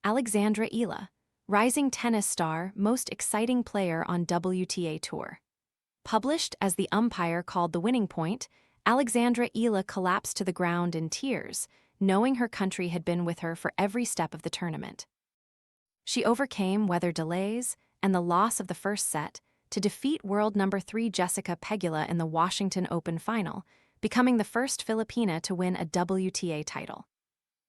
Alexandra Eala, rising tennis star, most exciting player on WTA Tour. Published as the umpire called the winning point, Alexandra Eala collapsed to the ground in tears, knowing her country had been with her for every step of the tournament. She overcame weather delays and the loss of the first set to defeat world number 3 Jessica Pegula in the Washington Open final, becoming the first Filipina to win a WTA title.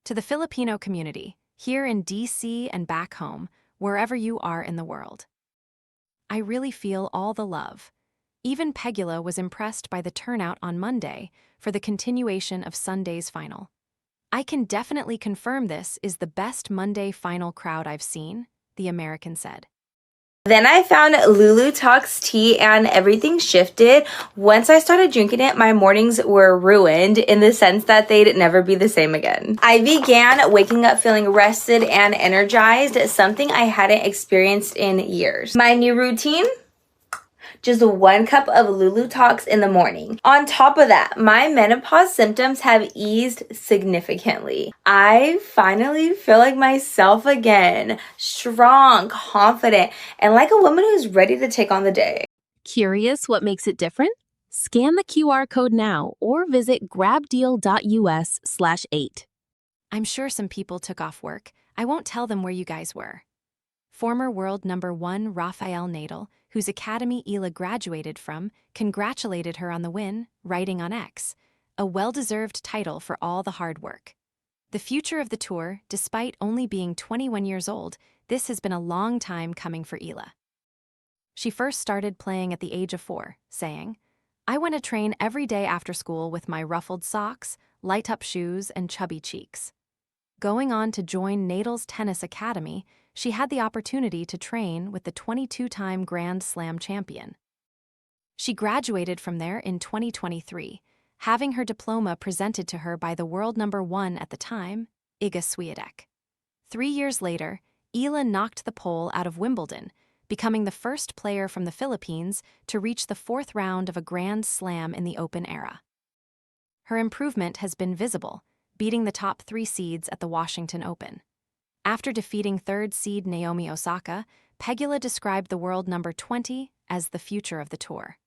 To the Filipino community, here in DC and back home, wherever you are in the world, I really feel all the love. Even Pegula was impressed by the turnout on Monday for the continuation of Sunday's final. I can definitely confirm this is the best Monday final crowd I've seen, the American said. Then I found Lulu Talks tea and everything shifted. Once I started drinking it, my mornings were ruined in the sense that they'd never be the same again. I began waking up feeling rested and energized, something I hadn't experienced in years. My new routine? Just 1 cup of Lulu Talks in the morning. On top of that, my menopause symptoms have eased significantly. I finally feel like myself again, strong, confident, and like a woman who's ready to take on the day. Curious what makes it different? Scan the QR code now or visit grabdeal.us/8. I'm sure some people took off work. I won't tell them where you guys were. Former world number 1 Rafael Nadal, whose academy Eala graduated from, congratulated her on the win, writing on X, a well-deserved title for all the hard work. The future of the tour, despite only being 21 years old, this has been a long time coming for Eala. She first started playing at the age of 4, saying, "I went to train every day after school with my ruffled socks, light-up shoes, and chubby cheeks." Going on to join Nadal's tennis academy, she had the opportunity to train with the 22-time Grand Slam champion. She graduated from there in 2023, having her diploma presented to her by the world number 1 at the time, Iga Swiatek. 3 years later, Eala knocked the pole out of Wimbledon, becoming the first player from the Philippines to reach the 4th round of a Grand Slam in the Open era. Her improvement has been visible, beating the top 3 seeds at the Washington Open. After defeating 3rd seed Naomi Osaka, Pegula described the world number 20 as the future of the tour.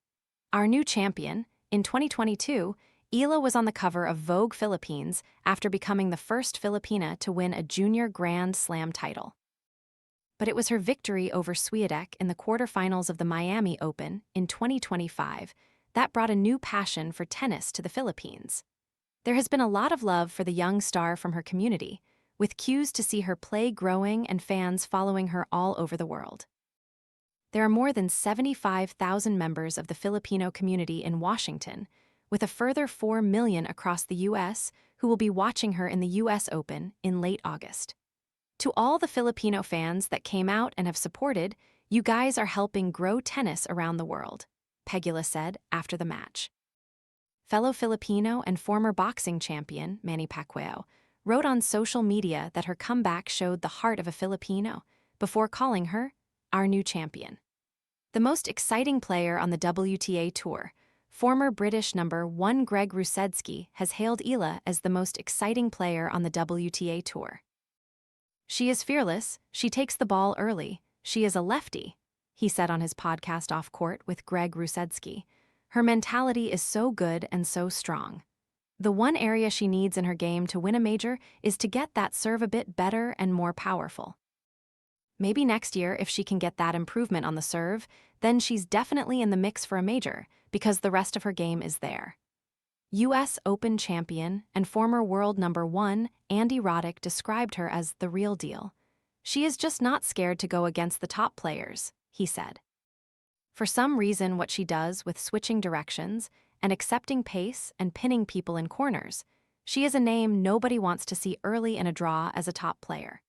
Our new champion, in 2022, Eala was on the cover of Vogue Philippines after becoming the first Filipina to win a junior Grand Slam title. But it was her victory over Swiatek in the quarterfinals of the Miami Open in 2025 that brought a new passion for tennis to the Philippines. There has been a lot of love for the young star from her community, with cues to see her play growing and fans following her all over the world. There are more than 75,000 members of the Filipino community in Washington, with a further 4 million across the U.S. who will be watching her in the U.S. Open in late August. To all the Filipino fans that came out and have supported, you guys are helping grow tennis around the world, Pegula said after the match. Fellow Filipino and former boxing champion, Manny Pacquiao, wrote on social media that her comeback showed the heart of a Filipino, before calling her our new champion. The most exciting player on the WTA Tour, former British number 1 Greg Rusedski, has hailed Eala as the most exciting player on the WTA Tour. "She is fearless, she takes the ball early, she is a lefty," he said on his podcast Off Court with Greg Rusedski. "Her mentality is so good and so strong. The one area she needs in her game to win a major is to get that serve a bit better and more powerful. Maybe next year, if she can get that improvement on the serve, then she's definitely in the mix for a major because the rest of her game is there." U.S. Open champion and former world number 1 Andy Roddick described her as the real deal. "She is just not scared to go against the top players," he said. For some reason, what she does with switching directions and accepting pace and pinning people in corners, she is a name nobody wants to see early in a draw as a top player.